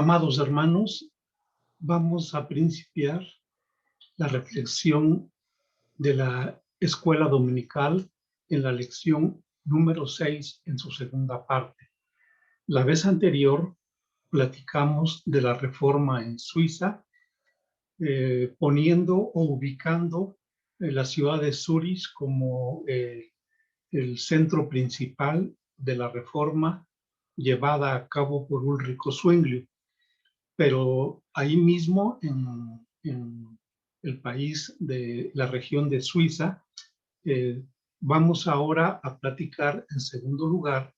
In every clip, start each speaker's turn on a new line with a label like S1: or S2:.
S1: Amados hermanos, vamos a principiar la reflexión de la escuela dominical en la lección número 6 en su segunda parte. La vez anterior platicamos de la reforma en Suiza, poniendo o ubicando la ciudad de Zúrich como el centro principal de la reforma llevada a cabo por Ulrico Zwingli. Pero ahí mismo, en el país de la región de Suiza, vamos ahora a platicar en segundo lugar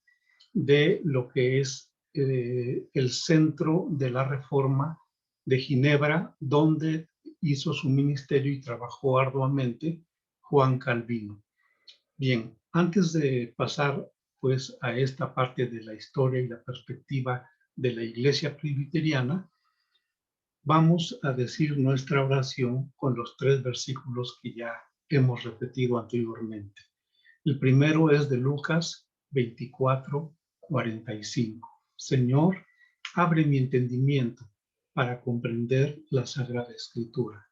S1: de lo que es el centro de la reforma de Ginebra, donde hizo su ministerio y trabajó arduamente Juan Calvino. Bien, antes de pasar pues a esta parte de la historia y la perspectiva de la Iglesia Presbiteriana, vamos a decir nuestra oración con los 3 versículos que ya hemos repetido anteriormente. El primero es de Lucas 24:45. Señor, abre mi entendimiento para comprender la Sagrada Escritura.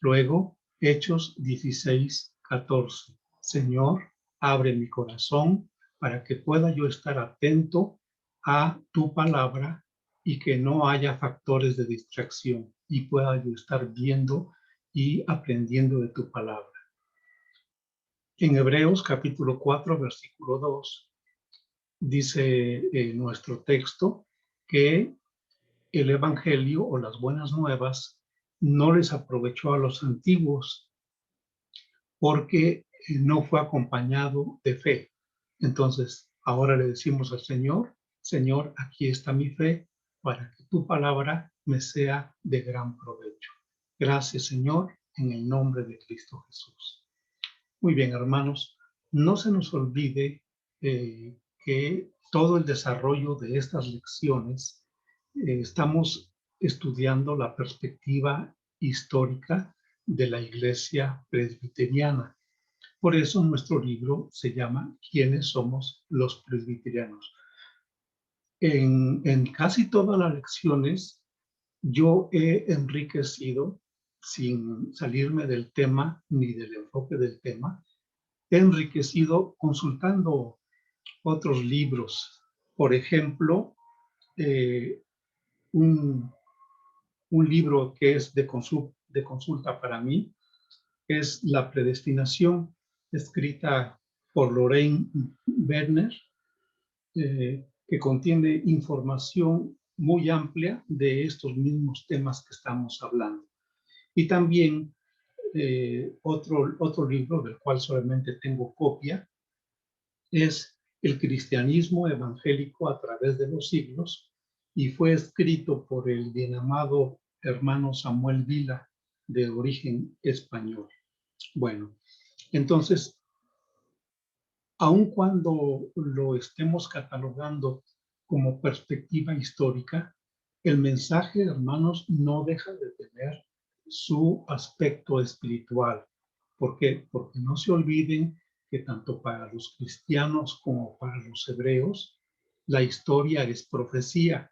S1: Luego, Hechos 16:14. Señor, abre mi corazón para que pueda yo estar atento a tu palabra y que no haya factores de distracción y pueda yo estar viendo y aprendiendo de tu palabra. En Hebreos capítulo 4, versículo 2, dice nuestro texto que el evangelio o las buenas nuevas no les aprovechó a los antiguos porque no fue acompañado de fe. Entonces, ahora le decimos al Señor, Señor, aquí está mi fe para que tu palabra me sea de gran provecho. Gracias, Señor, en el nombre de Cristo Jesús. Muy bien, hermanos, no se nos olvide que todo el desarrollo de estas lecciones estamos estudiando la perspectiva histórica de la Iglesia Presbiteriana. Por eso nuestro libro se llama ¿Quiénes somos los presbiterianos? En casi todas las lecciones yo he enriquecido, sin salirme del tema ni del enfoque del tema, he enriquecido consultando otros libros. Por ejemplo, un libro que es de consulta para mí es La predestinación, escrita por Lorraine Werner, que contiene información muy amplia de estos mismos temas que estamos hablando. Y también otro libro del cual solamente tengo copia es El cristianismo evangélico a través de los siglos y fue escrito por el bien amado hermano Samuel Vila, de origen español. Bueno, entonces, aun cuando lo estemos catalogando como perspectiva histórica, el mensaje, hermanos, no deja de tener su aspecto espiritual. ¿Por qué? Porque no se olviden que tanto para los cristianos como para los hebreos, la historia es profecía,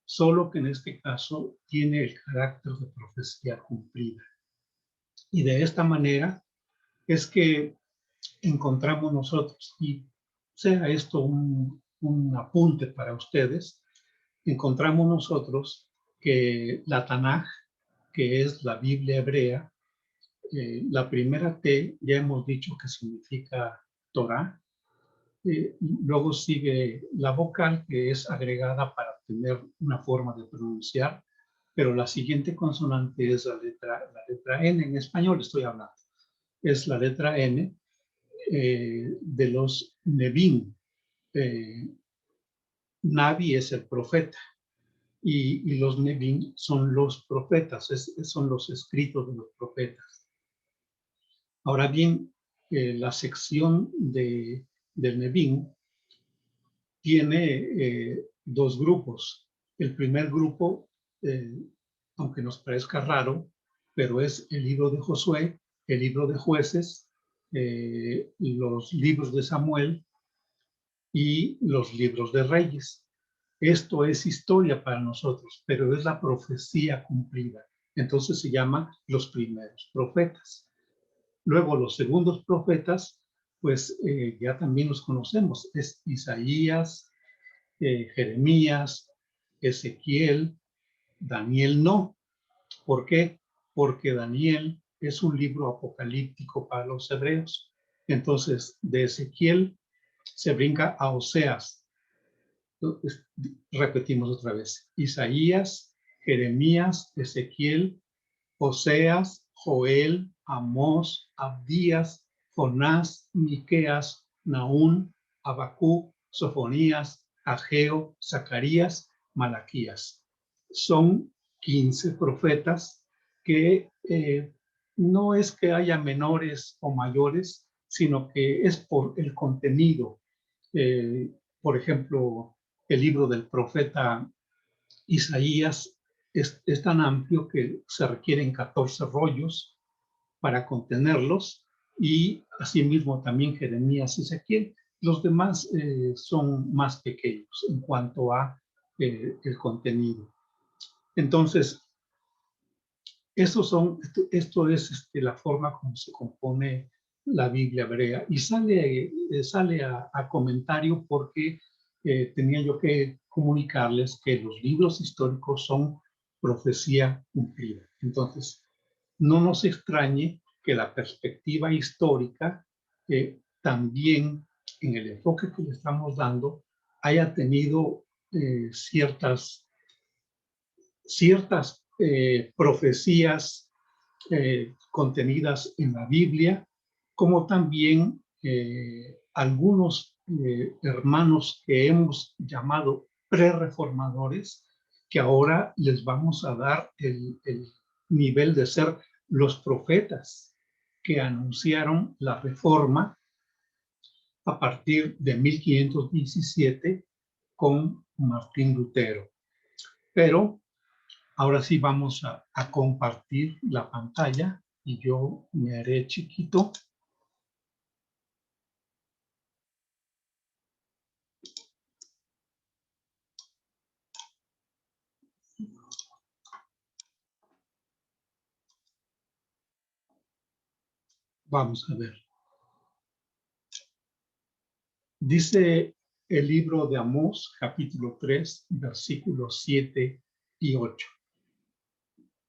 S1: solo que en este caso tiene el carácter de profecía cumplida. Y de esta manera es que encontramos nosotros, y sea esto un apunte para ustedes, encontramos nosotros que la Tanaj, que es la Biblia hebrea, la primera T ya hemos dicho que significa Torah, luego sigue la vocal que es agregada para tener una forma de pronunciar, pero la siguiente consonante es la letra N, en español estoy hablando, es la letra N, de los Nevim. Navi es el profeta y los Nevim son los profetas, son los escritos de los profetas. Ahora bien, la sección del Nevim tiene 2 grupos. El primer grupo, aunque nos parezca raro, pero es el libro de Josué, el libro de Jueces, los libros de Samuel y los libros de Reyes. Esto es historia para nosotros, pero es la profecía cumplida. Entonces se llama los primeros profetas. Luego los segundos profetas, pues ya también los conocemos. Es Isaías, Jeremías, Ezequiel, Daniel no. ¿Por qué? Porque Daniel es un libro apocalíptico para los hebreos. Entonces, de Ezequiel se brinca a Oseas. Repetimos otra vez. Isaías, Jeremías, Ezequiel, Oseas, Joel, Amós, Abdías, Jonás, Miqueas, Nahum, Habacuc, Sofonías, Ageo, Zacarías, Malaquías. Son 15 profetas que no es que haya menores o mayores, sino que es por el contenido. Por ejemplo, el libro del profeta Isaías es tan amplio que se requieren 14 rollos para contenerlos, y asimismo también Jeremías y Ezequiel. Los demás son más pequeños en cuanto a el contenido. Entonces, esto es la forma como se compone la Biblia hebrea, y sale a comentario porque tenía yo que comunicarles que los libros históricos son profecía cumplida. Entonces, no nos extrañe que la perspectiva histórica también, en el enfoque que le estamos dando, haya tenido ciertas profecías contenidas en la Biblia, como también algunos hermanos que hemos llamado prerreformadores, que ahora les vamos a dar el nivel de ser los profetas que anunciaron la reforma a partir de 1517 con Martín Lutero. Pero ahora sí vamos a compartir la pantalla y yo me haré chiquito. Vamos a ver. Dice el libro de Amós, capítulo 3, versículos 7 y 8.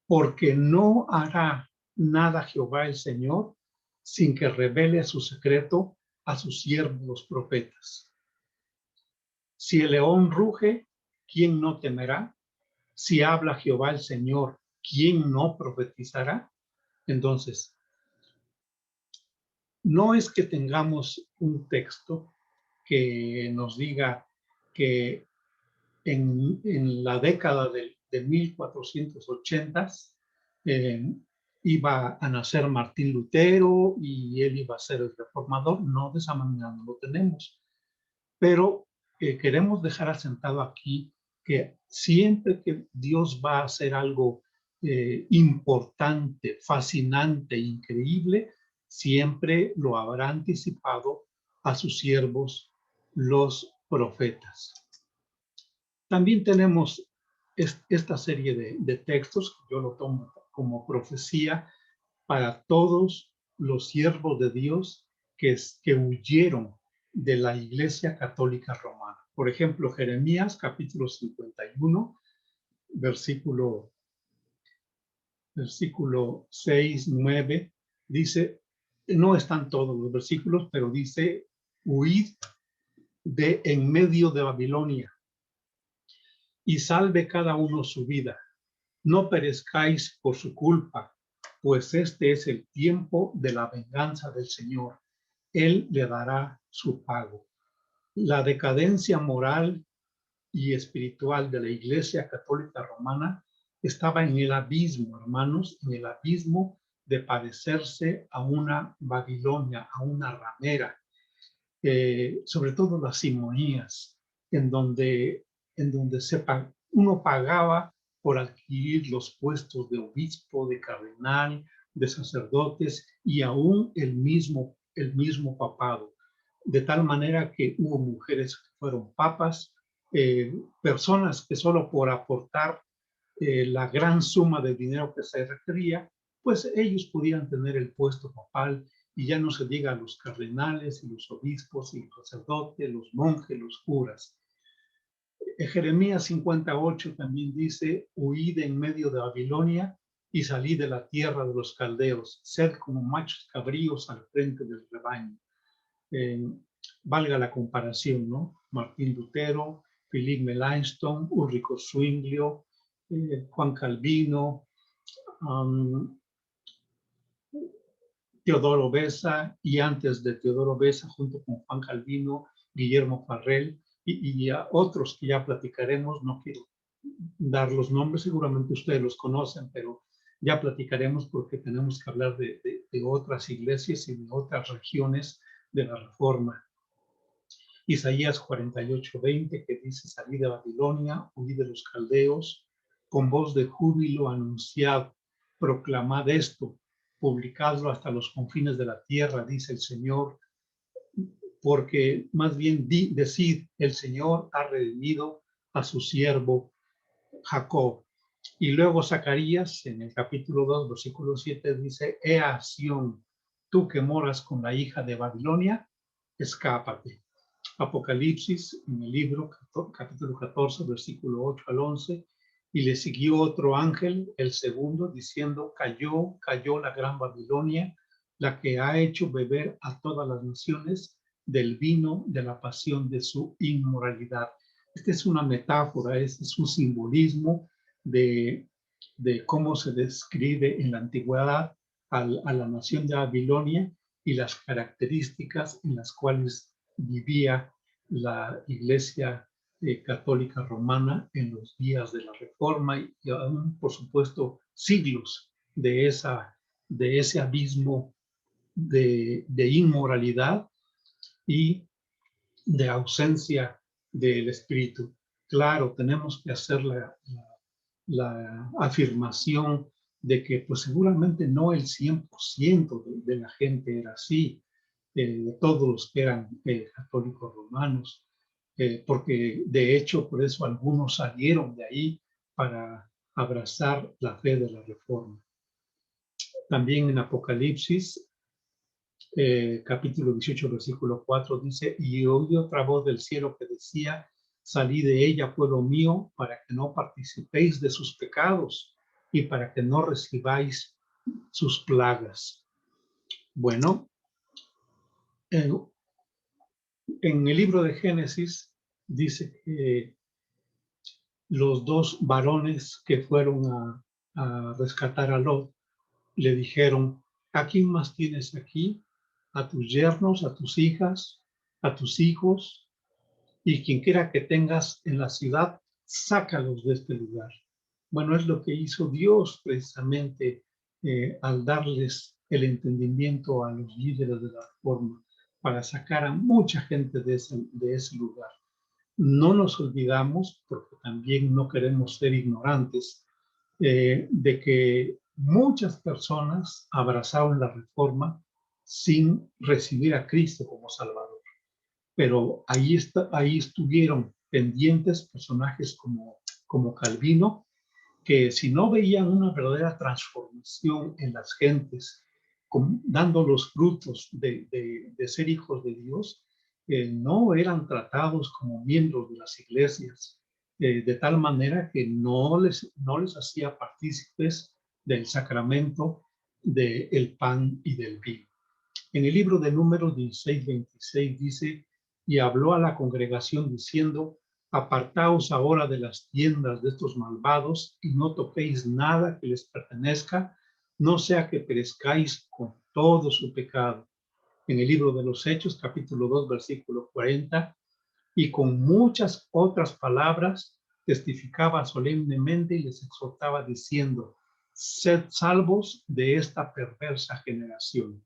S1: Porque no hará nada Jehová el Señor sin que revele su secreto a sus siervos los profetas. Si el león ruge, ¿quién no temerá? Si habla Jehová el Señor, ¿quién no profetizará? Entonces, no es que tengamos un texto que nos diga que en la década de 1480 iba a nacer Martín Lutero y él iba a ser el reformador. No, de esa manera no lo tenemos. Pero queremos dejar asentado aquí que siempre que Dios va a hacer algo importante, fascinante, increíble, siempre lo habrá anticipado a sus siervos, los profetas. También tenemos esta serie de textos, yo lo tomo como profecía para todos los siervos de Dios que huyeron de la Iglesia Católica Romana. Por ejemplo, Jeremías capítulo 51, versículo 6, 9, dice, no están todos los versículos, pero dice, huid de en medio de Babilonia y salve cada uno su vida. No perezcáis por su culpa, pues este es el tiempo de la venganza del Señor. Él le dará su pago. La decadencia moral y espiritual de la Iglesia Católica Romana estaba en el abismo, hermanos, en el abismo de parecerse a una Babilonia, a una ramera, sobre todo las simonías, en donde uno pagaba por adquirir los puestos de obispo, de cardenal, de sacerdotes y aún el mismo papado. De tal manera que hubo mujeres que fueron papas, personas que solo por aportar la gran suma de dinero que se requería, pues ellos pudieran tener el puesto papal, y ya no se diga a los cardenales y los obispos y los sacerdotes, los monjes, los curas. Jeremías 58 también dice: huid en medio de Babilonia y salid de la tierra de los caldeos, sed como machos cabríos al frente del rebaño. Valga la comparación, ¿no? Martín Lutero, Philippe Melanchthon, Ulrico Zwinglio, Juan Calvino, Teodoro Beza, y antes de Teodoro Beza, junto con Juan Calvino, Guillermo Farrell y a otros que ya platicaremos. No quiero dar los nombres, seguramente ustedes los conocen, pero ya platicaremos porque tenemos que hablar de otras iglesias y de otras regiones de la Reforma. Isaías 48:20, que dice: salid de Babilonia, huid de los caldeos, con voz de júbilo anunciad, proclamad esto, publicadlo hasta los confines de la tierra, dice el Señor, porque más bien decid: el Señor ha redimido a su siervo Jacob. Y luego Zacarías, en el capítulo 2, versículo 7, dice: Ea Sión, tú que moras con la hija de Babilonia, escápate. Apocalipsis, en el libro capítulo 14, versículo 8 al 11, y le siguió otro ángel, el segundo, diciendo: cayó la gran Babilonia, la que ha hecho beber a todas las naciones del vino de la pasión de su inmoralidad. Esta es una metáfora, este es un simbolismo de cómo se describe en la antigüedad a la nación de Babilonia y las características en las cuales vivía la Iglesia Católica Romana en los días de la Reforma, y aún, por supuesto, siglos de ese abismo de inmoralidad y de ausencia del Espíritu. Claro, tenemos que hacer la afirmación de que pues seguramente no el 100% de la gente era así, de todos los que eran católicos romanos, porque de hecho por eso algunos salieron de ahí para abrazar la fe de la Reforma. También en Apocalipsis, capítulo 18, versículo 4, dice: y oí otra voz del cielo que decía: salí de ella, pueblo mío, para que no participéis de sus pecados y para que no recibáis sus plagas. Bueno, en el libro de Génesis dice que los dos varones que fueron a rescatar a Lot le dijeron: ¿a quién más tienes aquí? A tus yernos, a tus hijas, a tus hijos, y quien quiera que tengas en la ciudad, sácalos de este lugar. Bueno, es lo que hizo Dios precisamente al darles el entendimiento a los líderes de la Reforma, para sacar a mucha gente de ese lugar. No nos olvidamos, porque también no queremos ser ignorantes, de que muchas personas abrazaron la Reforma sin recibir a Cristo como Salvador. Pero ahí estuvieron pendientes personajes como Calvino, que si no veían una verdadera transformación en las gentes, dando los frutos de ser hijos de Dios, no eran tratados como miembros de las iglesias, de tal manera que no les hacía partícipes del sacramento del pan y del vino. En el libro de Números 16:26 dice: y habló a la congregación diciendo: apartaos ahora de las tiendas de estos malvados y no toquéis nada que les pertenezca, no sea que perezcáis con todo su pecado. En el libro de los Hechos, capítulo 2, versículo 40, y con muchas otras palabras testificaba solemnemente y les exhortaba diciendo: sed salvos de esta perversa generación.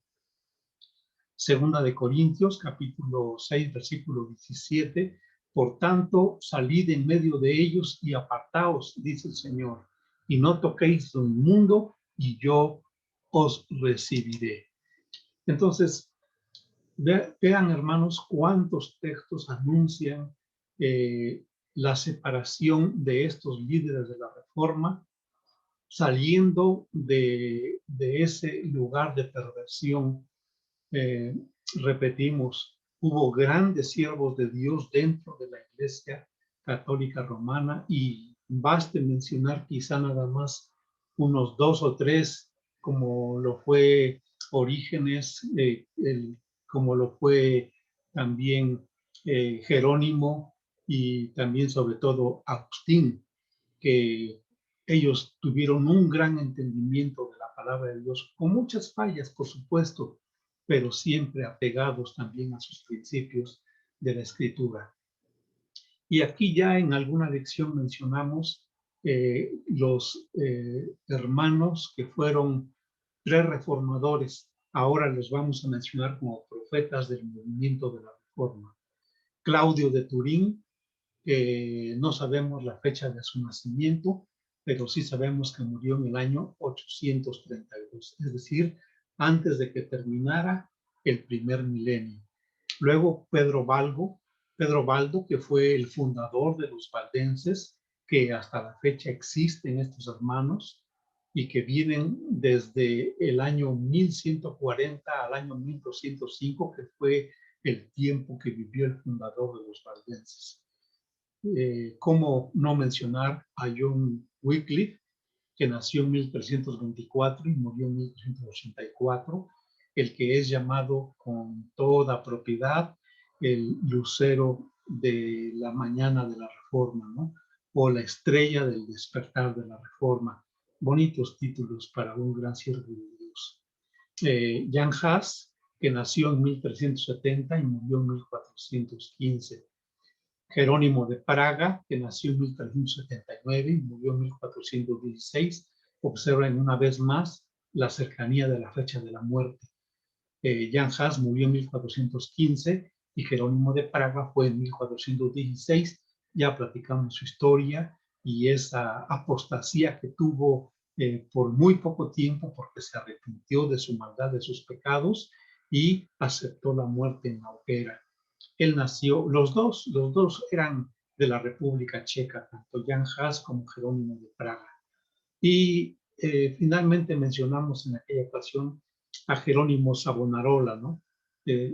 S1: Segunda de Corintios, capítulo 6, versículo 17, por tanto, salid en medio de ellos y apartaos, dice el Señor, y no toquéis lo inmundo, y yo os recibiré. Entonces, vean, hermanos, cuántos textos anuncian la separación de estos líderes de la Reforma, saliendo de ese lugar de perversión. Repetimos, hubo grandes siervos de Dios dentro de la Iglesia Católica Romana, y baste mencionar quizá nada más unos 2 o 3, como lo fue Orígenes, como lo fue también Jerónimo, y también sobre todo Agustín, que ellos tuvieron un gran entendimiento de la palabra de Dios, con muchas fallas, por supuesto, pero siempre apegados también a sus principios de la Escritura. Y aquí ya en alguna lección mencionamos los hermanos que fueron 3 reformadores. Ahora los vamos a mencionar como profetas del movimiento de la Reforma. Claudio de Turín, no sabemos la fecha de su nacimiento, pero sí sabemos que murió en el año 832, es decir, antes de que terminara el primer milenio. Luego Pedro Baldo, que fue el fundador de los valdenses, que hasta la fecha existen estos hermanos y que vienen desde el año 1140 al año 1205, que fue el tiempo que vivió el fundador de los valdenses. ¿Cómo no mencionar a John Wycliffe, que nació en 1324 y murió en 1384, el que es llamado con toda propiedad el lucero de la mañana de la Reforma, ¿no? O la estrella del despertar de la Reforma. Bonitos títulos para un gran siervo de Dios. Jan Hus, que nació en 1370 y murió en 1415. Jerónimo de Praga, que nació en 1379 y murió en 1416, observen una vez más la cercanía de la fecha de la muerte. Jan Hus murió en 1415 y Jerónimo de Praga fue en 1416. Ya platicamos su historia y esa apostasía que tuvo por muy poco tiempo, porque se arrepintió de su maldad, de sus pecados, y aceptó la muerte en la hoguera. Él nació, los dos eran de la República Checa, tanto Jan Hus como Jerónimo de Praga. Y finalmente mencionamos en aquella ocasión a Jerónimo Savonarola, ¿no?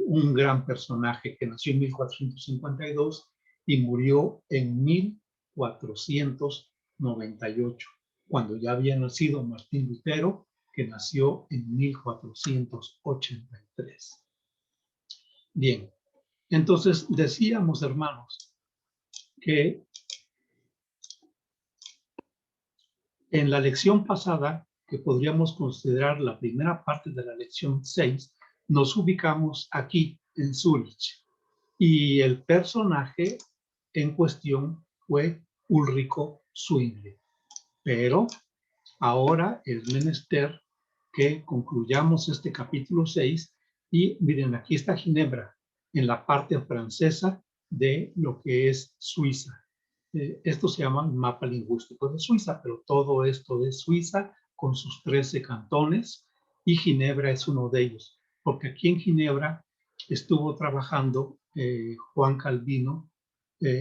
S1: Un gran personaje que nació en 1452 y murió en 1498, cuando ya había nacido Martín Lutero, que nació en 1483. Bien. Entonces, decíamos, hermanos, que en la lección pasada, que podríamos considerar la primera parte de la lección 6, nos ubicamos aquí en Zúrich. Y el personaje en cuestión fue Ulrico Zwingli. Pero ahora es menester que concluyamos este capítulo 6 y miren, aquí está Ginebra, en la parte francesa de lo que es Suiza. Esto se llama mapa lingüístico de Suiza, pero todo esto de Suiza con sus 13 cantones, y Ginebra es uno de ellos, porque aquí en Ginebra estuvo trabajando Juan Calvino,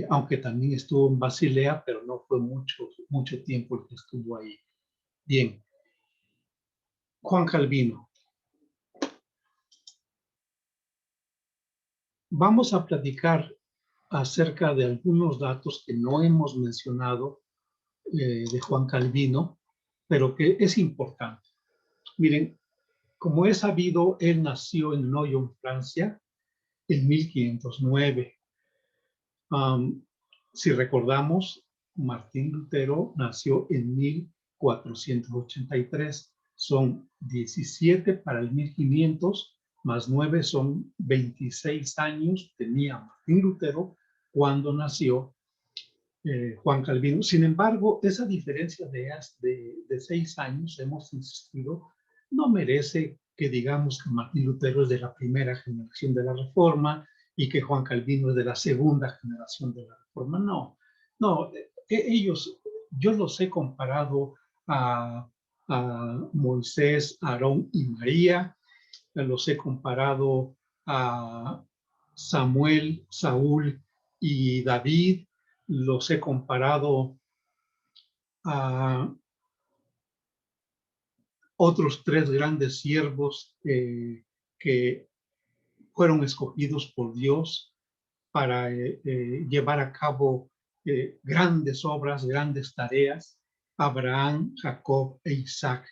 S1: aunque también estuvo en Basilea, pero no fue mucho tiempo el que estuvo ahí. Bien, Juan Calvino. Vamos a platicar acerca de algunos datos que no hemos mencionado de Juan Calvino, pero que es importante. Miren, como es sabido, él nació en Noyon, Francia, en 1509. Si recordamos, Martín Lutero nació en 1483. Son 17 para el 1500, más 9 son 26 años tenía Martín Lutero cuando nació Juan Calvino. Sin embargo, esa diferencia de 6 años, hemos insistido, no merece que digamos que Martín Lutero es de la primera generación de la Reforma y que Juan Calvino es de la segunda generación de la Reforma. No, ellos, yo los he comparado a Moisés, Aarón y María, los he comparado a Samuel, Saúl y David, los he comparado a otros tres grandes siervos que fueron escogidos por Dios para llevar a cabo grandes obras, grandes tareas: Abraham, Jacob e Isaac.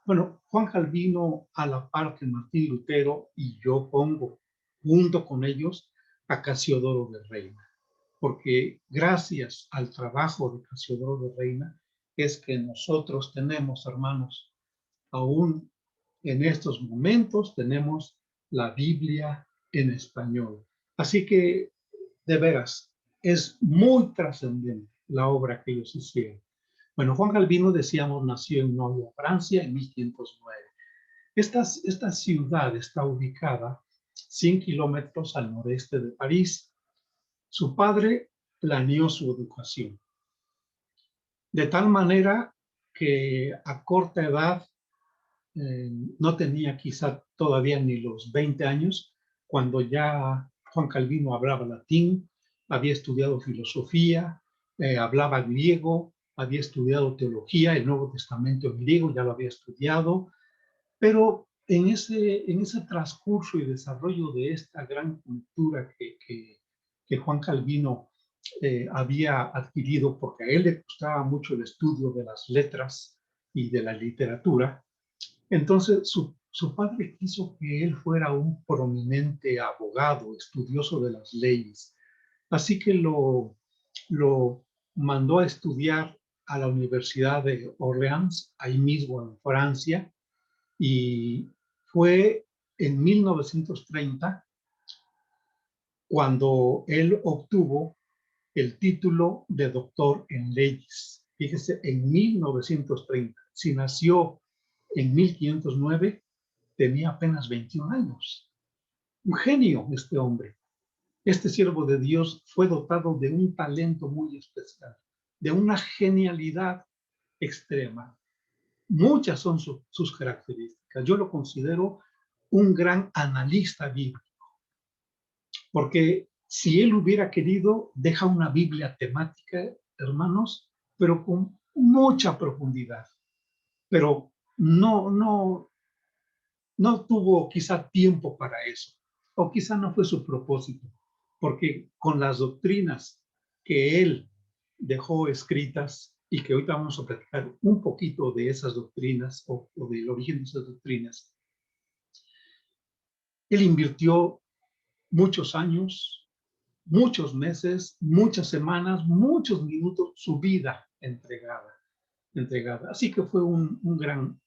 S1: Bueno, Juan Calvino, a la par que Martín Lutero, y yo pongo junto con ellos a Casiodoro de Reina, porque gracias al trabajo de Casiodoro de Reina es que nosotros tenemos, hermanos, aún en estos momentos tenemos la Biblia en español. Así que, de veras, es muy trascendente la obra que ellos hicieron. Bueno, Juan Calvino, decíamos, nació en Noya, Francia, en 1509. Esta ciudad está ubicada 100 kilómetros al noreste de París. Su padre planeó su educación de tal manera que a corta edad, no tenía quizá todavía ni los 20 años, cuando ya Juan Calvino hablaba latín, había estudiado filosofía, hablaba griego, había estudiado teología, el Nuevo Testamento en griego ya lo había estudiado, pero en ese transcurso y desarrollo de esta gran cultura que Juan Calvino había adquirido, porque a él le gustaba mucho el estudio de las letras y de la literatura, entonces su padre quiso que él fuera un prominente abogado, estudioso de las leyes. Así que lo mandó a estudiar a la Universidad de Orleans, ahí mismo en Francia, y fue en 1930 cuando él obtuvo el título de doctor en leyes. Fíjese, en 1930. Si nació en 1509, tenía apenas 21 años. Un genio este hombre. Este siervo de Dios fue dotado de un talento muy especial, de una genialidad extrema. Muchas son sus características. Yo lo considero un gran analista bíblico, porque si él hubiera querido, deja una Biblia temática, hermanos, pero con mucha profundidad. Pero no tuvo quizá tiempo para eso, o quizá no fue su propósito, porque con las doctrinas que él dejó escritas y que ahorita vamos a platicar un poquito de esas doctrinas o del origen de esas doctrinas, él invirtió muchos años, muchos meses, muchas semanas, muchos minutos, su vida entregada. Así que fue un gran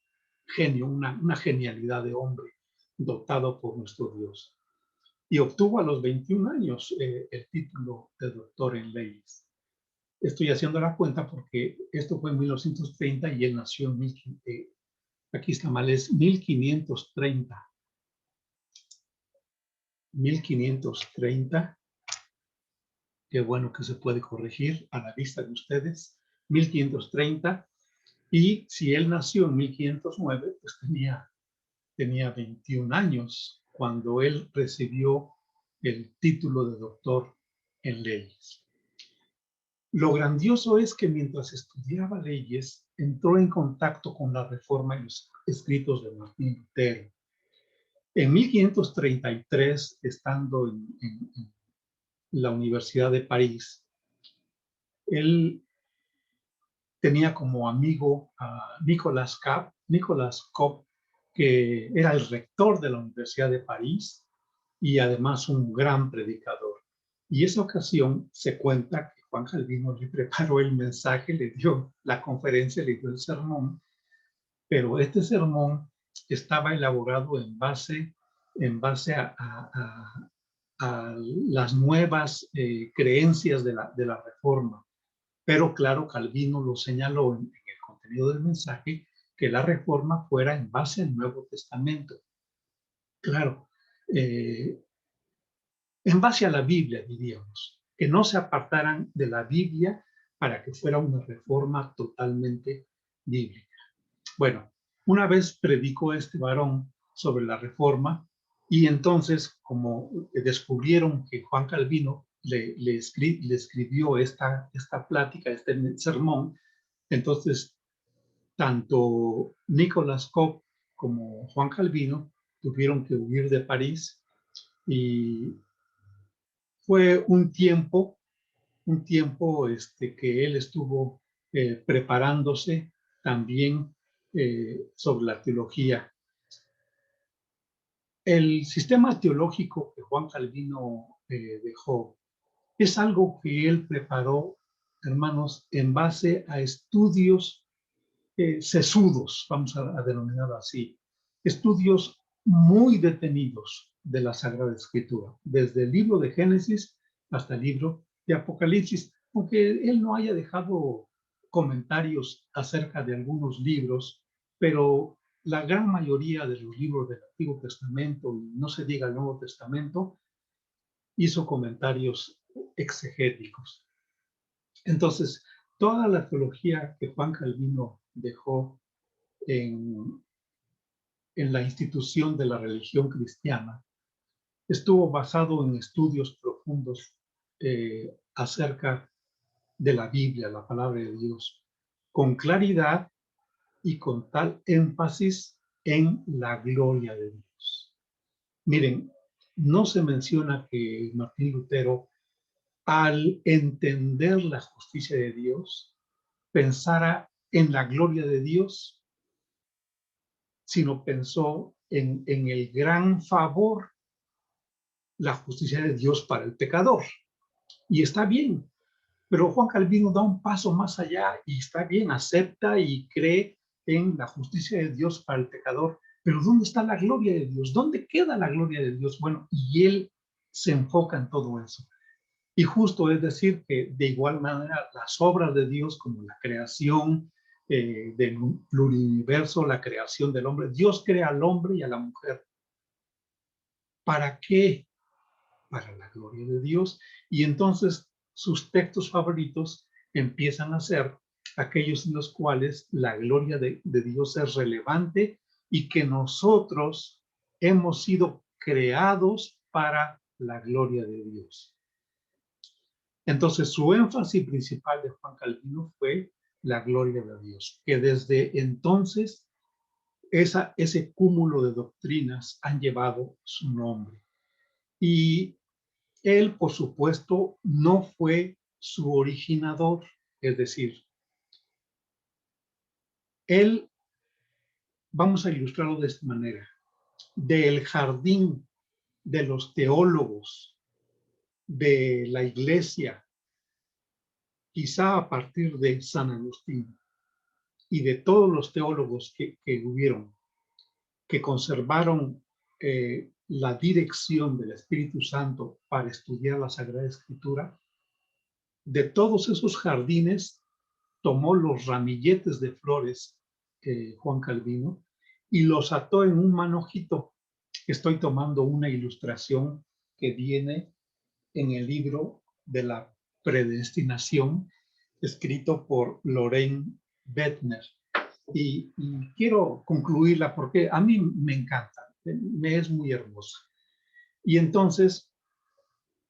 S1: genio, una genialidad de hombre dotado por nuestro Dios. Y obtuvo a los 21 años el título de doctor en leyes. Estoy haciendo la cuenta porque esto fue en 1930 y él nació en, aquí está mal, es 1530. 1530, qué bueno que se puede corregir a la vista de ustedes, 1530, y si él nació en 1509, pues tenía 21 años cuando él recibió el título de doctor en leyes. Lo grandioso es que mientras estudiaba leyes, entró en contacto con la Reforma y los escritos de Martín Lutero. En 1533, estando en la Universidad de París, él tenía como amigo a Nicolas Cop, que era el rector de la Universidad de París y además un gran predicador. Y esa ocasión se cuenta que Juan Calvino le preparó el mensaje, le dio la conferencia, le dio el sermón, pero este sermón estaba elaborado en base a las nuevas creencias de la Reforma. Pero claro, Calvino lo señaló en el contenido del mensaje, que la Reforma fuera en base al Nuevo Testamento. Claro, en base a la Biblia, diríamos, que no se apartaran de la Biblia para que fuera una reforma totalmente bíblica. Bueno, una vez predicó este varón sobre la reforma y entonces, como descubrieron que Juan Calvino le escribió esta plática, este sermón. Entonces, tanto Nicolas Cop como Juan Calvino tuvieron que huir de París y fue un tiempo que él estuvo preparándose también sobre la teología. El sistema teológico que Juan Calvino dejó es algo que él preparó, hermanos, en base a estudios sesudos, vamos a denominarlo así, estudios muy detenidos de la Sagrada Escritura, desde el libro de Génesis hasta el libro de Apocalipsis, aunque él no haya dejado comentarios acerca de algunos libros, pero la gran mayoría de los libros del Antiguo Testamento, y no se diga el Nuevo Testamento, hizo comentarios exegéticos. Entonces, toda la teología que Juan Calvino dejó en la institución de la religión cristiana estuvo basado en estudios profundos acerca de la Biblia, la palabra de Dios, con claridad y con tal énfasis en la gloria de Dios. Miren, no se menciona que Martín Lutero, al entender la justicia de Dios, pensara en la gloria de Dios, sino pensó en el gran favor, la justicia de Dios para el pecador. Y está bien, pero Juan Calvino da un paso más allá y está bien, acepta y cree en la justicia de Dios para el pecador. Pero ¿dónde está la gloria de Dios? ¿Dónde queda la gloria de Dios? Bueno, y él se enfoca en todo eso. Y justo es decir que de igual manera las obras de Dios como la creación del pluriverso, la creación del hombre, Dios crea al hombre y a la mujer. ¿Para qué? Para la gloria de Dios. Y entonces sus textos favoritos empiezan a ser aquellos en los cuales la gloria de Dios es relevante y que nosotros hemos sido creados para la gloria de Dios. Entonces su énfasis principal de Juan Calvino fue la gloria de Dios, que desde entonces ese cúmulo de doctrinas han llevado su nombre. Y él, por supuesto, no fue su originador, es decir, él, vamos a ilustrarlo de esta manera, del jardín de los teólogos de la iglesia, quizá a partir de San Agustín y de todos los teólogos que hubieron, que conservaron la dirección del Espíritu Santo para estudiar la Sagrada Escritura, de todos esos jardines tomó los ramilletes de flores Juan Calvino y los ató en un manojito. Estoy tomando una ilustración que viene en el libro de la predestinación, escrito por Lorraine Bettner. Y quiero concluirla porque a mí me encanta, me es muy hermosa. Y entonces,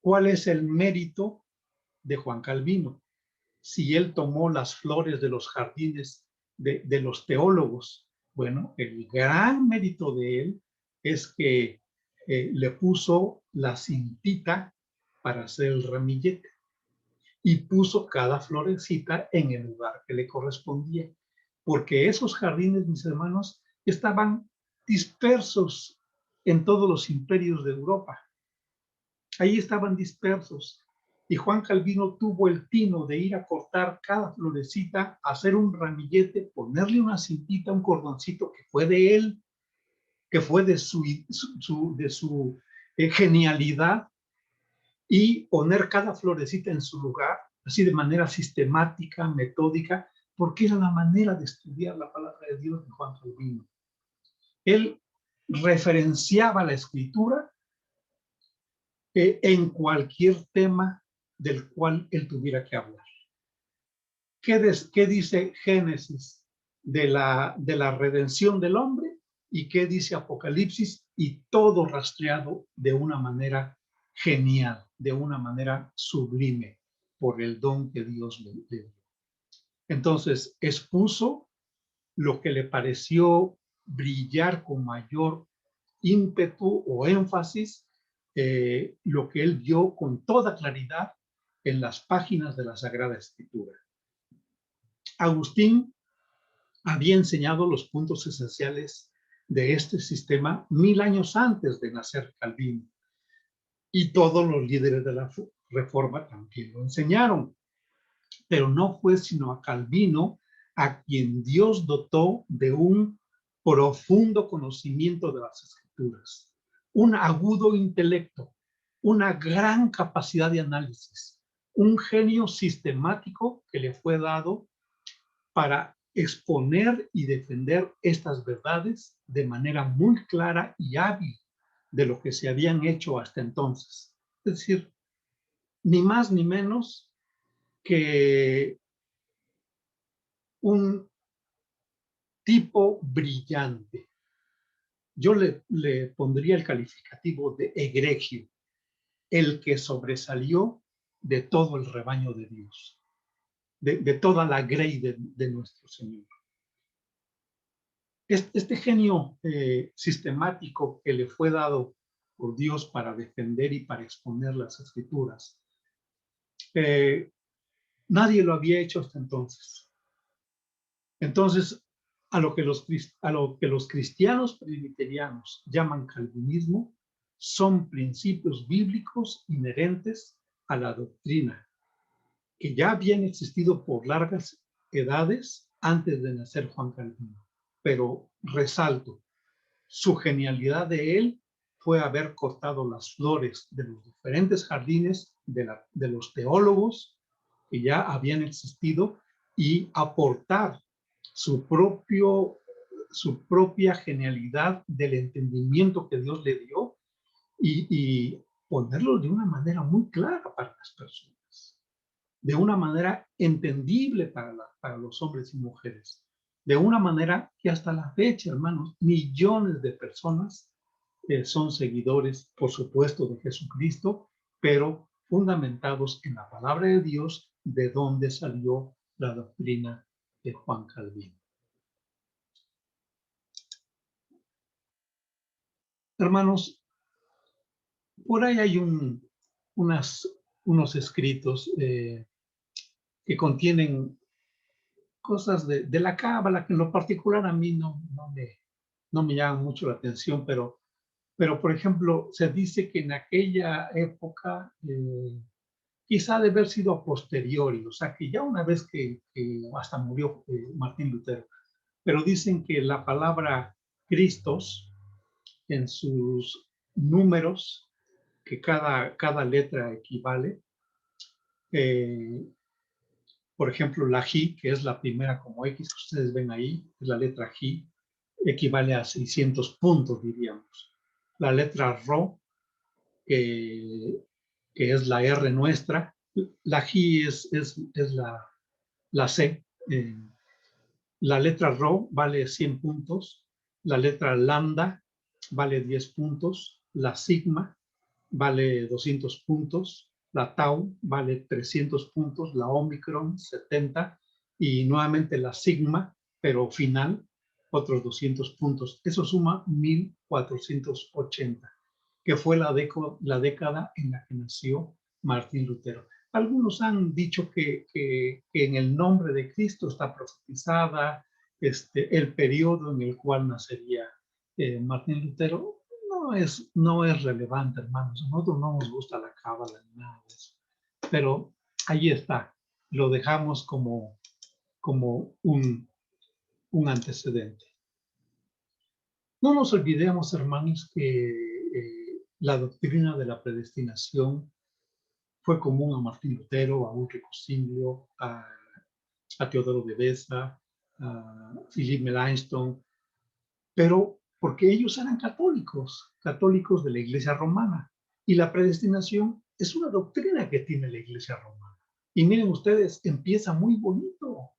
S1: ¿cuál es el mérito de Juan Calvino? Si él tomó las flores de los jardines de los teólogos, bueno, el gran mérito de él es que le puso la cintita para hacer el ramillete y puso cada florecita en el lugar que le correspondía, porque esos jardines, mis hermanos, estaban dispersos en todos los imperios de Europa. Ahí estaban dispersos. Y Juan Calvino tuvo el tino de ir a cortar cada florecita, hacer un ramillete, ponerle una cintita, un cordoncito que fue de él, que fue de su genialidad, y poner cada florecita en su lugar, así de manera sistemática, metódica, porque era la manera de estudiar la palabra de Dios de Juan Calvino. Él referenciaba la Escritura en cualquier tema del cual él tuviera que hablar. ¿Qué dice Génesis de la redención del hombre? ¿Y qué dice Apocalipsis? Y todo rastreado de una manera genial. de una manera sublime por el don que Dios le dio. Entonces, expuso lo que le pareció brillar con mayor ímpetu o énfasis, lo que él vio con toda claridad en las páginas de la Sagrada Escritura. Agustín había enseñado los puntos esenciales de este sistema 1000 años antes de nacer Calvino, y todos los líderes de la Reforma también lo enseñaron, pero no fue sino a Calvino a quien Dios dotó de un profundo conocimiento de las Escrituras, un agudo intelecto, una gran capacidad de análisis, un genio sistemático que le fue dado para exponer y defender estas verdades de manera muy clara y hábil de lo que se habían hecho hasta entonces. Es decir, ni más ni menos que un tipo brillante. Yo le pondría el calificativo de egregio, el que sobresalió de todo el rebaño de Dios, de toda la grey de nuestro Señor. Este genio sistemático que le fue dado por Dios para defender y para exponer las Escrituras, nadie lo había hecho hasta entonces. Entonces, a lo que los cristianos presbiterianos llaman calvinismo son principios bíblicos inherentes a la doctrina, que ya habían existido por largas edades antes de nacer Juan Calvino. Pero resalto, su genialidad de él fue haber cortado las flores de los diferentes jardines de los teólogos que ya habían existido y aportar su propia genialidad del entendimiento que Dios le dio y ponerlo de una manera muy clara para las personas, de una manera entendible para los hombres y mujeres, de una manera que hasta la fecha, hermanos, millones de personas son seguidores, por supuesto, de Jesucristo, pero fundamentados en la palabra de Dios, de donde salió la doctrina de Juan Calvino. Hermanos, por ahí hay unos escritos que contienen cosas de la cábala que en lo particular a mí no me llaman mucho la atención, pero por ejemplo, se dice que en aquella época quizá de haber sido a posteriori, o sea, que ya una vez que hasta murió Martín Lutero, pero dicen que la palabra Cristos en sus números, que cada letra equivale, por ejemplo, la J, que es la primera como X que ustedes ven ahí, es la letra J, equivale a 600 puntos, diríamos. La letra Rho, que es la R nuestra, la J es la C. La letra Rho vale 100 puntos, la letra Lambda vale 10 puntos, la Sigma vale 200 puntos, la Tau vale 300 puntos, la Omicron 70 y nuevamente la Sigma, pero final, otros 200 puntos. Eso suma 1480, que fue la década en la que nació Martín Lutero. Algunos han dicho que en el nombre de Cristo está profetizada el periodo en el cual nacería Martín Lutero. No es relevante, hermanos. A nosotros no nos gusta la cábala ni nada de eso. Pero ahí está. Lo dejamos como un antecedente. No nos olvidemos, hermanos, que la doctrina de la predestinación fue común a Martín Lutero, a Ulrico Zwinglio, a Teodoro de Beza, a Philippe Melanchthon, pero porque ellos eran católicos de la Iglesia Romana. Y la predestinación es una doctrina que tiene la Iglesia Romana. Y miren ustedes, empieza muy bonito.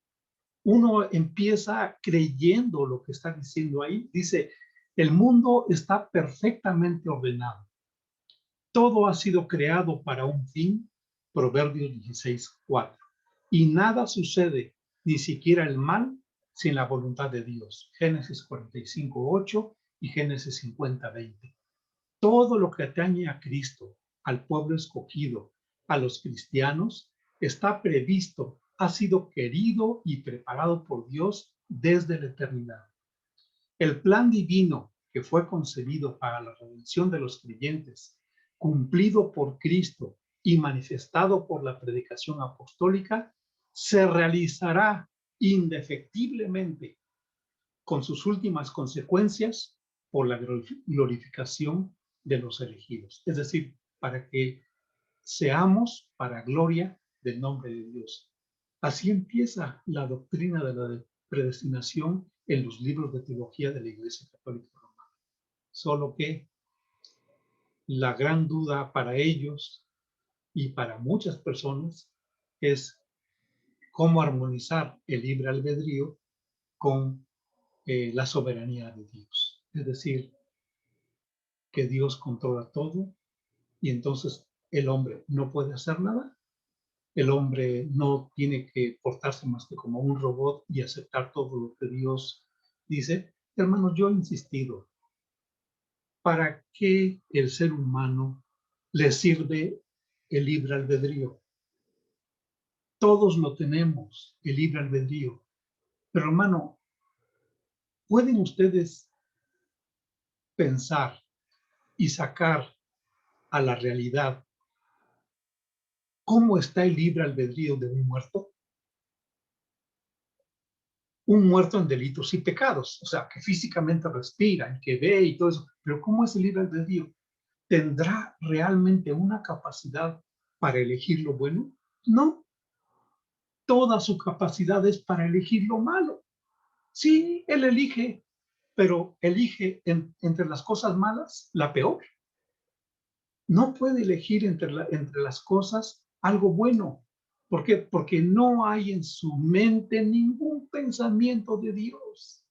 S1: Uno empieza creyendo lo que está diciendo ahí. Dice, el mundo está perfectamente ordenado. Todo ha sido creado para un fin, Proverbios 16:4. Y nada sucede, ni siquiera el mal, sin la voluntad de Dios. Génesis 45:8 y Génesis 50:20. Todo lo que atañe a Cristo, al pueblo escogido, a los cristianos, está previsto, ha sido querido y preparado por Dios desde la eternidad. El plan divino que fue concebido para la redención de los creyentes, cumplido por Cristo y manifestado por la predicación apostólica, se realizará indefectiblemente con sus últimas consecuencias por la glorificación de los elegidos. Es decir, para que seamos para gloria del nombre de Dios. Así empieza la doctrina de la predestinación en los libros de teología de la Iglesia Católica Romana. Solo que la gran duda para ellos y para muchas personas es cómo armonizar el libre albedrío con la soberanía de Dios. Es decir, que Dios controla todo y entonces el hombre no puede hacer nada. El hombre no tiene que portarse más que como un robot y aceptar todo lo que Dios dice. Hermanos, yo he insistido, ¿para qué el ser humano le sirve el libre albedrío? Todos lo tenemos, el libre albedrío. Pero hermano, ¿pueden ustedes pensar y sacar a la realidad cómo está el libre albedrío de un muerto? Un muerto en delitos y pecados, o sea, que físicamente respira y que ve y todo eso. Pero ¿cómo es el libre albedrío? ¿Tendrá realmente una capacidad para elegir lo bueno? No, toda su capacidad es para elegir lo malo. Sí, él elige, pero elige entre las cosas malas la peor. No puede elegir entre las cosas algo bueno. ¿Por qué? Porque no hay en su mente ningún pensamiento de Dios.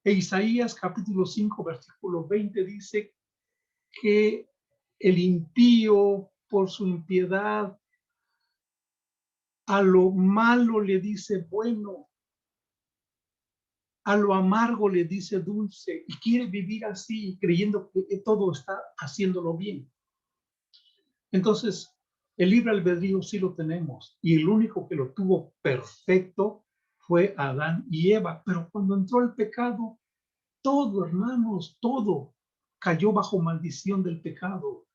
S1: E Isaías capítulo 5, versículo 20 dice que el impío por su impiedad a lo malo le dice bueno, a lo amargo le dice dulce y quiere vivir así creyendo que todo está haciéndolo bien. Entonces, el libre albedrío sí lo tenemos y el único que lo tuvo perfecto fue Adán y Eva, pero cuando entró el pecado, todo, hermanos, todo cayó bajo maldición del pecado.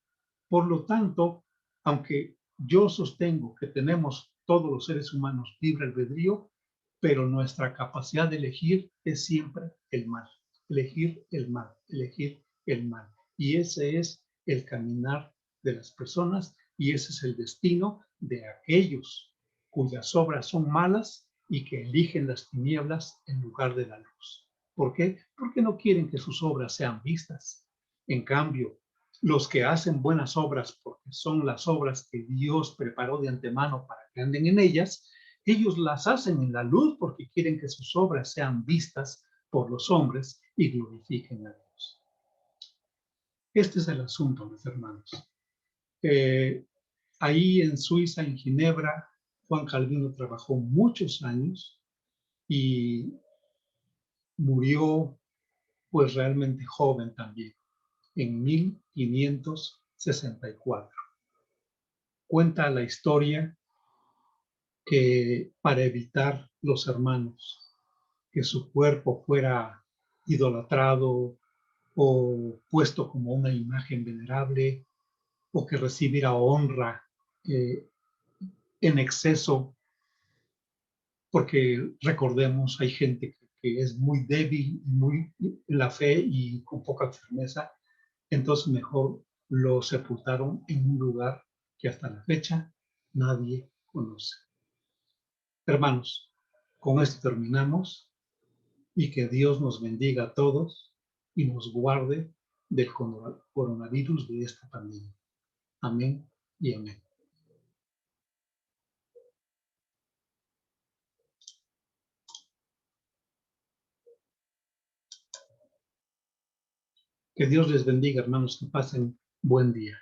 S1: Por lo tanto, aunque yo sostengo que tenemos todos los seres humanos libre albedrío, pero nuestra capacidad de elegir es siempre el mal, elegir el mal, elegir el mal. Y ese es el caminar de las personas y ese es el destino de aquellos cuyas obras son malas y que eligen las tinieblas en lugar de la luz. ¿Por qué? Porque no quieren que sus obras sean vistas. En cambio, los que hacen buenas obras, porque son las obras que Dios preparó de antemano para que anden en ellas, ellos las hacen en la luz porque quieren que sus obras sean vistas por los hombres y glorifiquen a Dios. Este es el asunto, mis hermanos. Ahí en Suiza, en Ginebra, Juan Calvino trabajó muchos años y murió pues realmente joven también, en 1564. Cuenta la historia que para evitar los hermanos que su cuerpo fuera idolatrado o puesto como una imagen venerable o que recibiera honra en exceso, porque recordemos, hay gente que es muy débil, muy en la fe y con poca firmeza, entonces mejor lo sepultaron en un lugar que hasta la fecha nadie conoce. Hermanos, con esto terminamos y que Dios nos bendiga a todos y nos guarde del coronavirus de esta pandemia. Amén y amén. Que Dios les bendiga, hermanos, que pasen Buen día.